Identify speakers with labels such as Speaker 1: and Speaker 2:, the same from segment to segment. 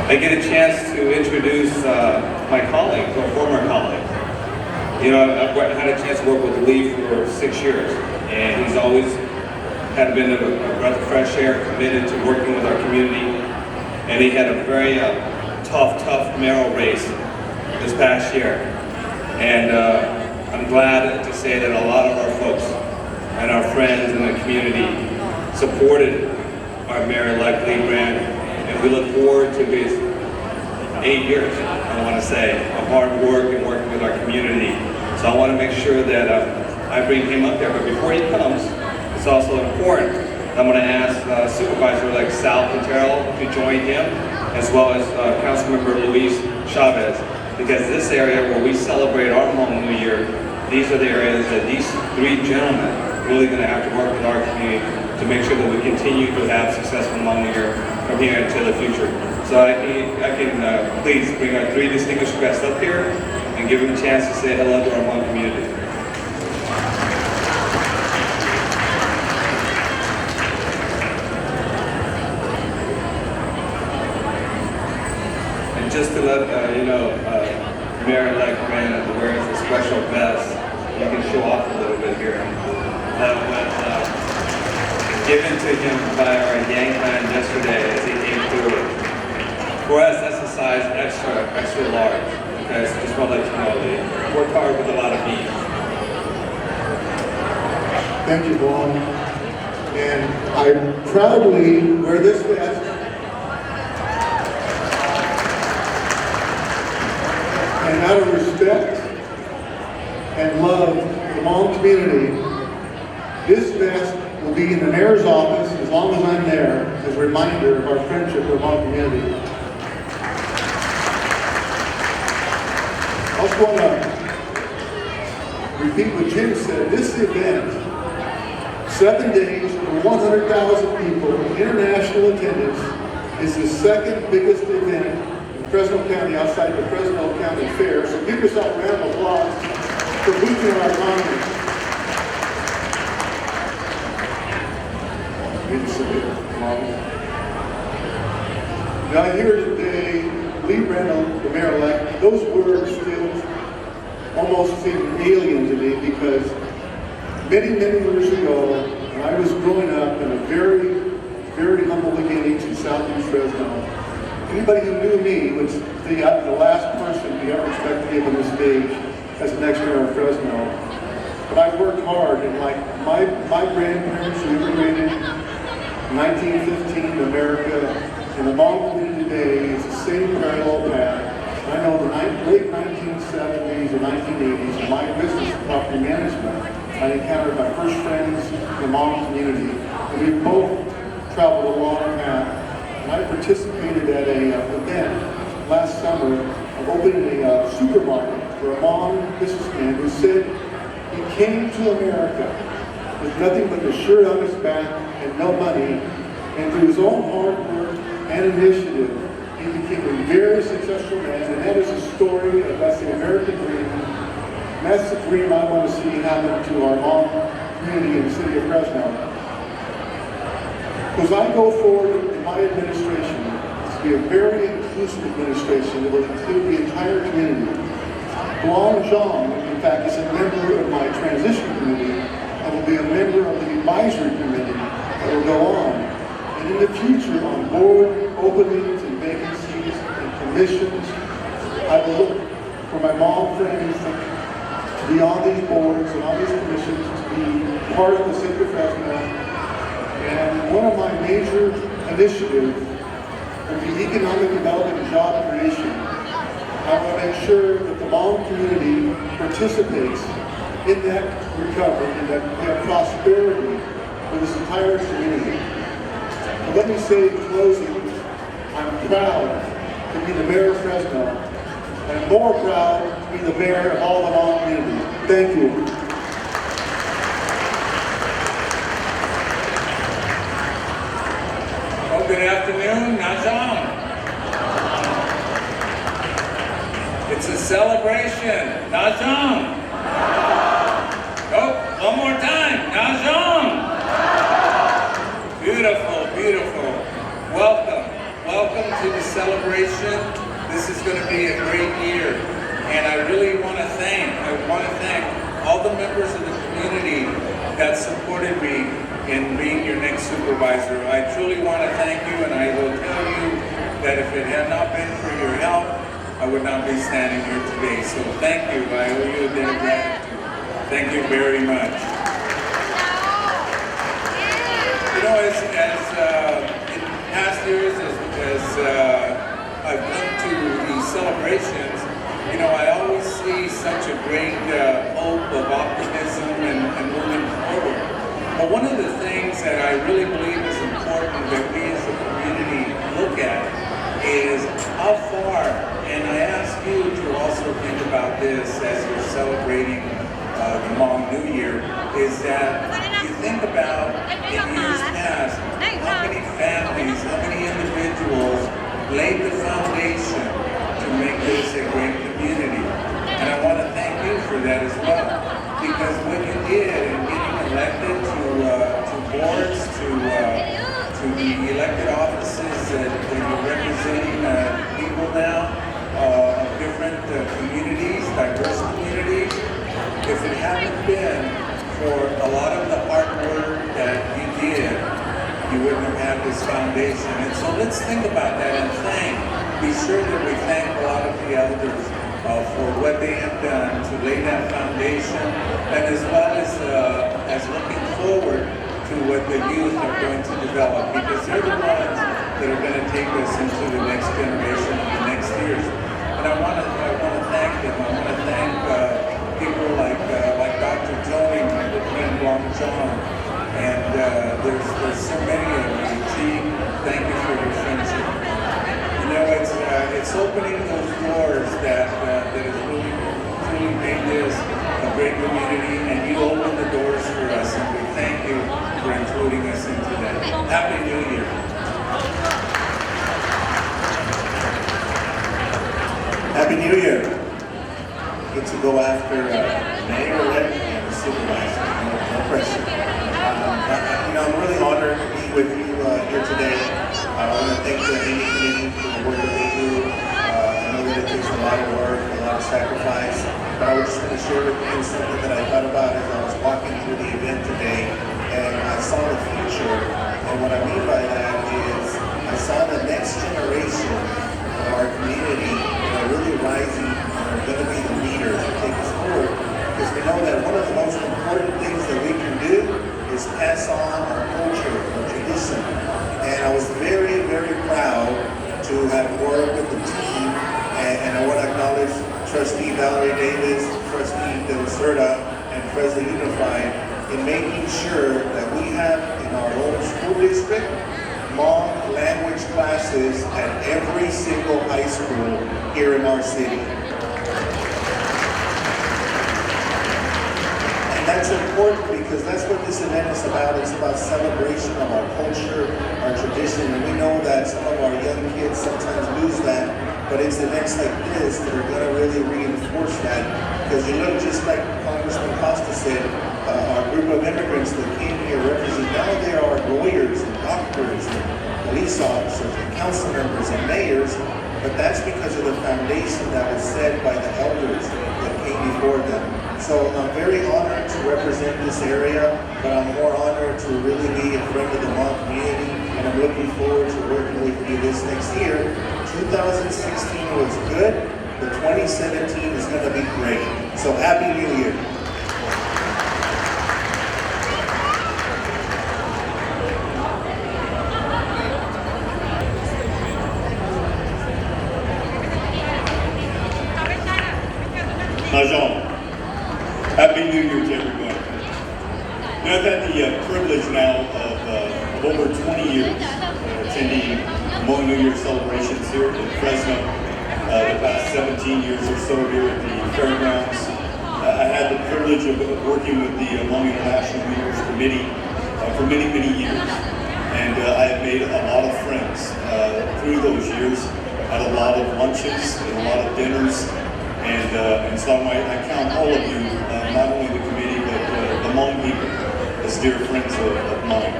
Speaker 1: I get a chance to introduce my colleague, or former colleague. You know, I've had a chance to work with Lee for 6 years, and he's always been a breath of fresh air, committed to working with our community. And he had a very tough mayoral race this past year. And I'm glad to say that a lot of our folks and our friends in the community supported our mayor-elect Lee Brand, and we look forward to his 8 years, I want to say, of hard work and working with our community. So I want to make sure that I bring him up there. But before he comes, it's also important that I'm going to ask Supervisor-elect Sal Quintero to join him, as well as Councilmember Luis Chavez, because this area where we celebrate our Hmong New Year, these are the areas that these three gentlemen are really going to have to work with our community to make sure that we continue to have successful Hmong New Year from here into the future. So I can please bring our three distinguished guests up here and give them a chance to say hello to our Hmong community. And just to let you know, Mayor-elect Brandon wears a special vest. You can show off a little bit here. That was given to him by our Yang man yesterday as he came through. For us, that's a size extra large. Okay, so just want to let you know, they work hard with a lot of bees.
Speaker 2: Thank you, Vaughn. And I proudly wear this vest and out of respect and love for the Hmong community, this vest will be in the mayor's office as long as I'm there as a reminder of our friendship with the Hmong community. I also want to repeat what Jim said. This event, 7 days, over 100,000 people, international attendance, is the second biggest event in Fresno County outside the Fresno County Fair. So give yourself a round of applause for boosting our economy. Now here today, Lee Brandon, the mayor-elect, those words still almost seem alien to me because many years ago, when I was growing up in a very humble beginnings in southeast Fresno, anybody who knew me would say I'm the last person you ever expect to give on this stage as the next mayor of Fresno. But I worked hard, and like my grandparents who immigrated in 1915 to America, and the Hmong community today is the same parallel path. I know the late 1970s and 1980s, in my business property management, I encountered my first friends in the Hmong community, and we both traveled a long path. And I participated at an event last summer of opening a supermarket for a Hmong businessman who said he came to America with nothing but the shirt on his back and no money, and through his own hard work and initiative, he became a very successful man, and that is a story of that's the American dream. And that's the dream I want to see happen to our Hmong community in the city of Fresno. As I go forward in my administration, it's to be a very inclusive administration that will include the entire community. Guang Zhang, in fact, is a member of my transition committee and will be a member of the advisory committee that will go on. And in the future, on board openings and vacancies and commissions, I will look for my Hmong friends to be on these boards and on these commissions, to be part of the city of Fresno. And one of my major initiatives will be economic development and job creation. I want to make sure that the Hmong community participates in that recovery and that we have prosperity for this entire community. And let me say in closing, I'm proud to be the mayor of Fresno, and more proud to be the mayor of all the Hmong communities. Thank you.
Speaker 3: Well, good afternoon, Najam. It's a celebration, Najam. Oh, one more time, Najam. Beautiful, beautiful. Welcome. welcome to the celebration. This is going to be a great year. And I really want to thank all the members of the community that supported me in being your next supervisor. I truly want to thank you, and I will tell you that if it had not been for your help, I would not be standing here today. So thank you. I owe you a debt of gratitude. Thank you very much. You know, in past years, as I've come to these celebrations, you know, I always see such a great hope of optimism and moving forward. But one of the things that I really believe is important that we as a community look at is how far, and I ask you to also think about this as you're celebrating the Hmong New Year, is that you think about in years past, how many families, how many individuals laid the foundation to make this a great community. And I want to thank you for that as well. Because what you did in getting elected to boards, to the elected offices that you're representing people now of different communities, diverse communities, if it hadn't been for a lot of the hard work that you did, you wouldn't have had this foundation. And so let's think about that and be sure that we thank a lot of the elders for what they have done to lay that foundation, and as well as looking forward to what the youth are going to develop, because they're the ones that are going to take us into the next generation of the next years. And I want to thank them. I want to thank people like Dr. Tony, my good friend Long John, and there's so many of you. Gee, thank you for your friendship. You know, it's opening those doors that has really made this a great community, and you open the doors for us, and we thank you for including us into that. Happy New Year.
Speaker 4: Happy New Year. Get to go after mayor-elect and the supervisor. No pressure. I'm really honored to be with you here today. I want to thank the Hiny committee for the work that they do. I know that it takes a lot of work, a lot of sacrifice, but I was just going to share with you something that I thought about as I was walking through the event today, and I saw the future. And what I mean by that is I saw the next generation of our community really rising and are going to be the leaders that take us forward, because we know that one of the most important things that we can do is pass on our culture, our tradition. And I was very, very proud to have worked with the team, and I want to acknowledge Trustee Valerie Davis, Trustee De La Cerda, and President Unified in making sure that we have in our own school district Hmong language classes at every single high school here in our city. That's important because that's what this event is about. It's about celebration of our culture, our tradition, and we know that some of our young kids sometimes lose that, but it's events like this that are going to really reinforce that. Because you look, just like Congressman Costa said, our group of immigrants that came here represent, now they are lawyers and doctors and police officers and council members and mayors, but that's because of the foundation that was set by the elders that came before them. So I'm very honored to represent this area, but I'm more honored to really be in front of the Hmong community, and I'm looking forward to working with you this next year. 2016 was good, but 2017 is going to be great. So Happy New Year.
Speaker 5: Mahjong. Happy New Year to everyone. I've had the privilege now of over 20 years attending Hmong New Year celebrations here in Fresno. The past 17 years or so here at the fairgrounds. I had the privilege of working with the Hmong International Leaders Committee for many, many years. And I have made a lot of friends through those years. Had a lot of lunches and a lot of dinners. And so I count all of you, not only the committee, but the Hmong people, as dear friends of mine.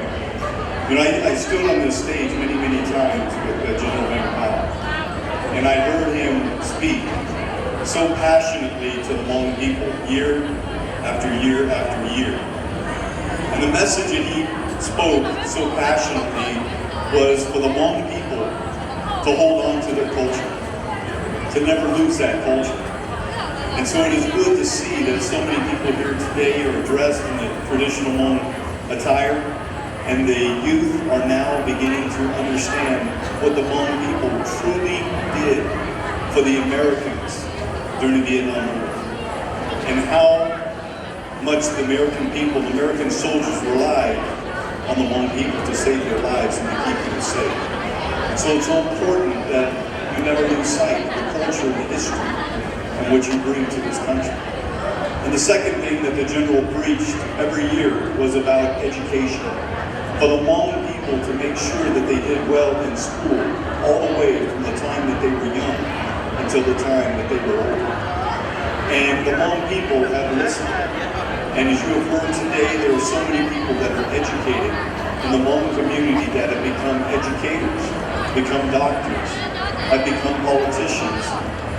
Speaker 5: You know, I stood on this stage many, many times with General Van Powell, and I heard him speak so passionately to the Hmong people year after year after year. And the message that he spoke so passionately was for the Hmong people to hold on to their culture, to never lose that culture. And so it is good to see that so many people here today are dressed in the traditional Hmong attire, and the youth are now beginning to understand what the Hmong people truly did for the Americans during the Vietnam War, and how much the American people, the American soldiers relied on the Hmong people to save their lives and to keep them safe. And so it's so important that you never lose sight of the culture and the history and what you bring to this country. And the second thing that the general preached every year was about education. For the Hmong people to make sure that they did well in school, all the way from the time that they were young until the time that they were older. And the Hmong people have listened. And as you have heard today, there are so many people that are educated in the Hmong community that have become educators, become doctors, have become politicians,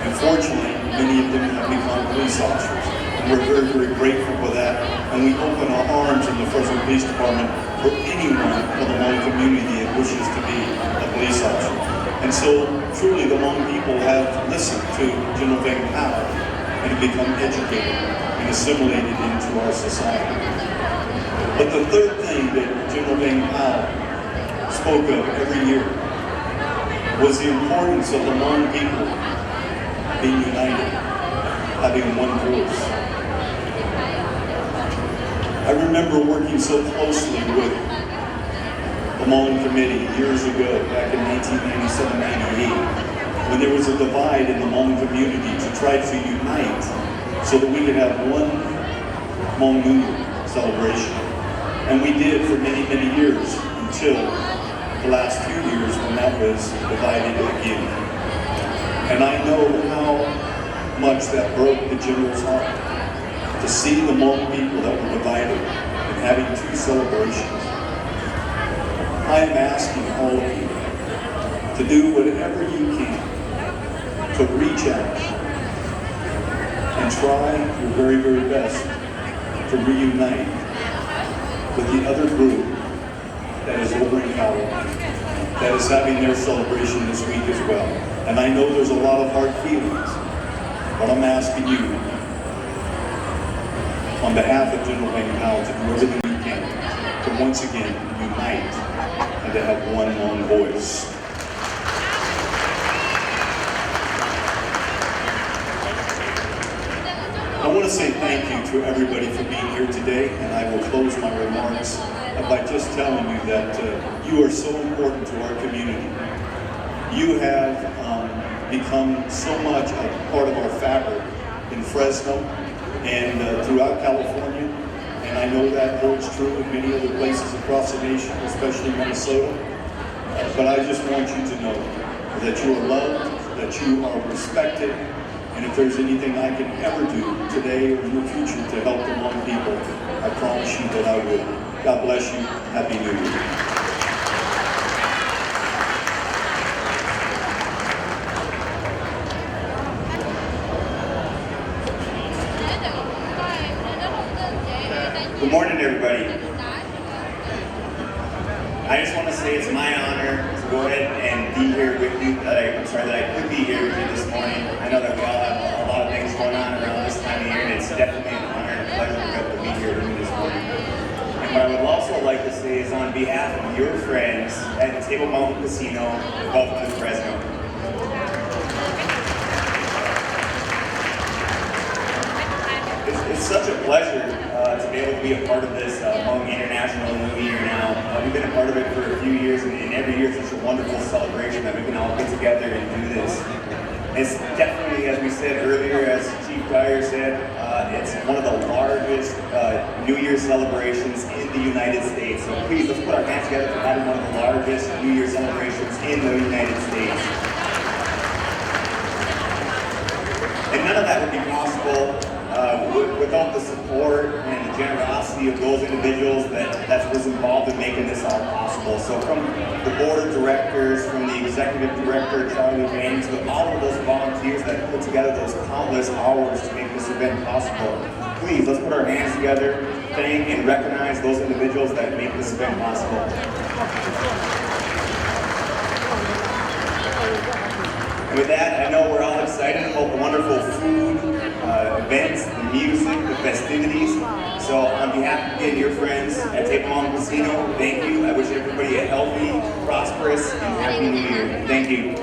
Speaker 5: and fortunately, many of them have become police officers. And we're very, very grateful for that. And we open our arms in the Fresno Police Department for anyone from the Hmong community that wishes to be a police officer. And so, truly, the Hmong people have listened to General Van Powell and have become educated and assimilated into our society. But the third thing that General Van Powell spoke of every year was the importance of the Hmong people being united, having one voice. I remember working so closely with the Hmong Committee years ago, back in 1997-98, when there was a divide in the Hmong community to try to unite so that we could have one Hmong New Year celebration. And we did for many, many years until the last few years when that was divided again. And I know how much that broke the general's heart to see the Hmong people that were divided and having two celebrations. I am asking all of you to do whatever you can to reach out and try your very, very best to reunite with the other group that is over in California, that is having their celebration this week as well. And I know there's a lot of hard feelings, but I'm asking you, on behalf of General Van Powell, to do everything you can to once again unite and to have one long voice. I want to say thank you to everybody for being here today, and I will close my remarks by just telling you that you are so important to our community. You have become so much a part of our fabric in Fresno and throughout California, and I know that holds true in many other places across the nation, especially Minnesota. But I just want you to know that you are loved, that you are respected, and if there's anything I can ever do today or in the future to help the Hmong people, I promise you that I will. God bless you. Happy New Year.
Speaker 6: Good morning, everybody. I just want to say it's my honor to go ahead and be here with you. That I could be here with you this morning. I know that we all have a lot of things going on around this time of year, and it's definitely an honor and a pleasure to be here with you this morning. And what I would also like to say is, on behalf of your friends at the Table Mountain Casino, welcome to Fresno. It's such a pleasure to be able to be a part of this Hmong International New Year now. We've been a part of it for a few years, and every year it's such a wonderful celebration that we can all get together and do this. It's definitely, as we said earlier, as Chief Dyer said, it's one of the largest New Year celebrations in the United States. So please, let's put our hands together for having one of the largest New Year celebrations in the United States. And none of that would be possible without the support and the generosity of those individuals that was involved in making this all possible. So from the board of directors, from the executive director, Charlie Banks, to all of those volunteers that put together those countless hours to make this event possible, please, let's put our hands together, thank and recognize those individuals that make this event possible. And with that, I know we're all excited about the wonderful food, events, the music, the festivities. So on behalf of your friends at Table Mountain Casino, thank you. I wish everybody a healthy, prosperous, and happy New Year. Thank you.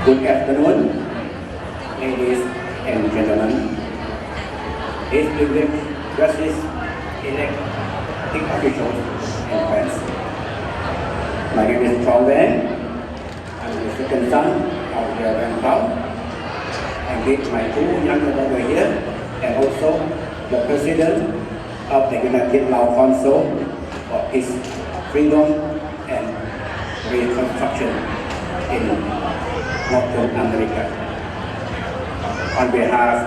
Speaker 7: Good afternoon, ladies and gentlemen. Distinguished justice, elected officials, and friends. My name is John Van. I'm the second son of the Van Pao. I'm with my two younger brothers here, and also the president of the United Lao Council for Peace, Freedom, and Reconstruction in Northern America. On behalf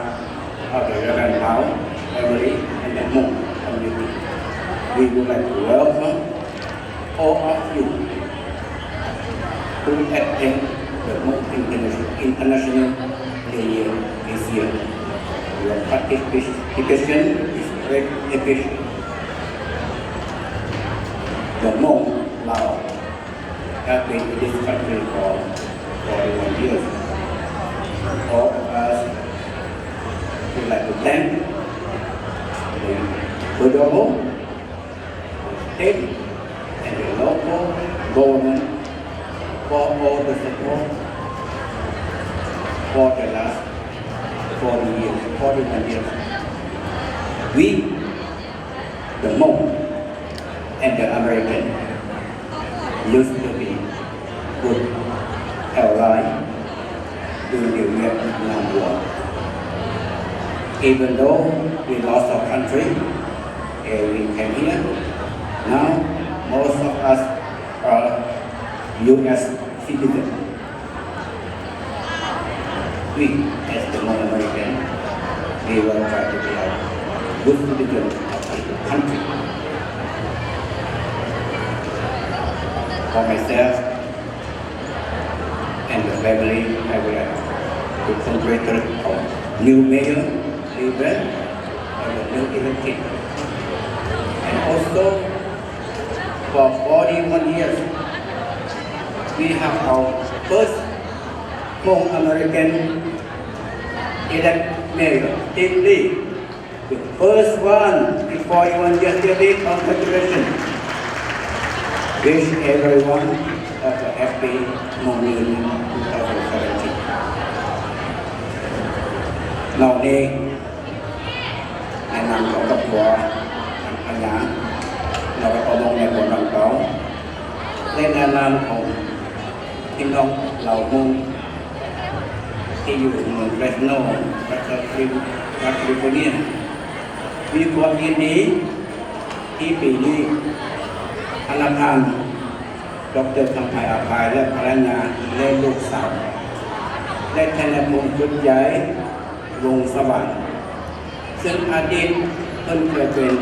Speaker 7: of the Reverend Pao family and the Hmong community, we would like to welcome all of you who attend the Hmong International Day this year. Your participation is great appreciated. The Hmong Lao have been in this country for 41 years. All of us would like to thank the federal, the state, and the local government for all the support for the last 41 years. We, the Hmong and the American, used to be good allies during the Vietnam War. Even though we lost our country, we came here. Now, most of us are U.S. citizens. We, as the North American, we will try to be a good citizen of the country. For myself and the family, I would like to congratulate our new mayor, event and the new elected. And also, for 41 years, we have our first Hmong American elect mayor, Steve Lee, the first one in 41 years. Congratulations. Wish everyone a happy Hmong New Year 2017. Now, แนะนำของครอบครัวทางญาติเราก็มองในบทของเขาในแนะนำของพี่น้องเหล่ามุงที่อยู่เมืองเฟรสโนรัฐแคลิฟอร์เนียมีความยินดีที่ปีนี้ธนาคารดร.คำไผ่อาภายและภรรยาและลูกสาวและธนพงษ์จุดใหญ่วงสว่างซึ่งอดีตเพิ่นเคยเป็น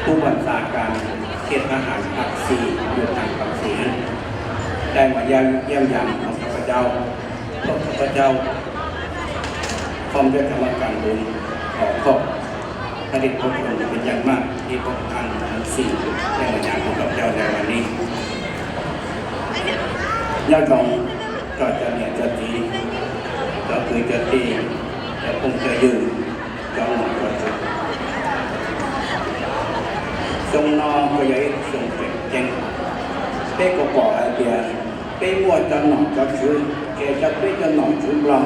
Speaker 7: ผู้บัญชาการเขตทหารภาค4อยู่ทางภาค4ได้มาเยี่ยมยามของข้าพเจ้าพวกข้าพเจ้าพร้อมด้วยคณะการบุญขอบพระเดชพระคุณเป็นอย่างมากที่พวกท่านทั้ง4ได้มาเยี่ยมของข้าพเจ้าในวันนี้ญาติของก็จะเนี่ยจะดีก็คือจะดีแต่คงจะยืนtrong một quá trình sông no có giấy sông trịnh tranh cái có bỏ ở kìa cái mua cho nó cho chữ kể cho cái cho nó chữ lo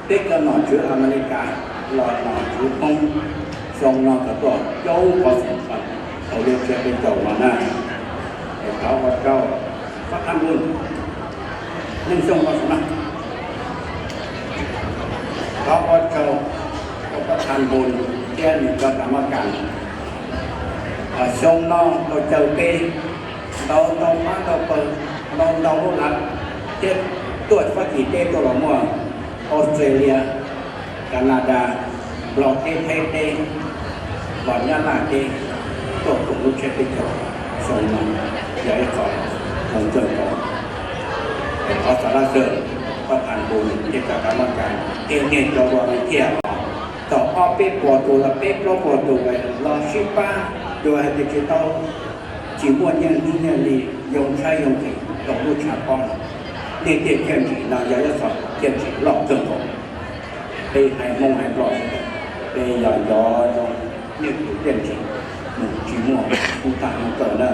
Speaker 7: cái cho nó chữ America lo nó chữ không sông no có bỏ châu có sản phẩm ở đây sẽ bên cầu mà này để cáo vào cầu phát ăn luôn nhưng sông có sản phẩm có vào cầuประธานบุญแก้หนึ่งก็กรรมการทรงน้องเราเจอเป้ เรามาเราเปิดเรารับเจ็ดตรวจว่ากี่เต้ตัวละมั่วออสเตรเลียแคนาดาบลอเต้ไทยเต้บอลยาลาเต้ตัวกลุ่มลูกเชฟไปจบส่งมาใหญ่ก่อนของเจ้าของขอสารเสริญประธานบุญเกี่ยวกับการร่างกายเองเนี่ยจะวางเที่ยวต่ออ้อเป๊ะปวดตัวละเป๊ะโปรปวดตัวไปรอชิป้าโดยดิจิตอลchỉ muốn nhận đi nhận đi dùng sai dùng thì đồng lúc trả con nên tiền kiểm chỉ là giải nhất phẩm kiểm chỉ lọc từng cổ đây hay mong hay lọc đây là do những kiểm chỉ chỉ mua cũng tặng một cỡ là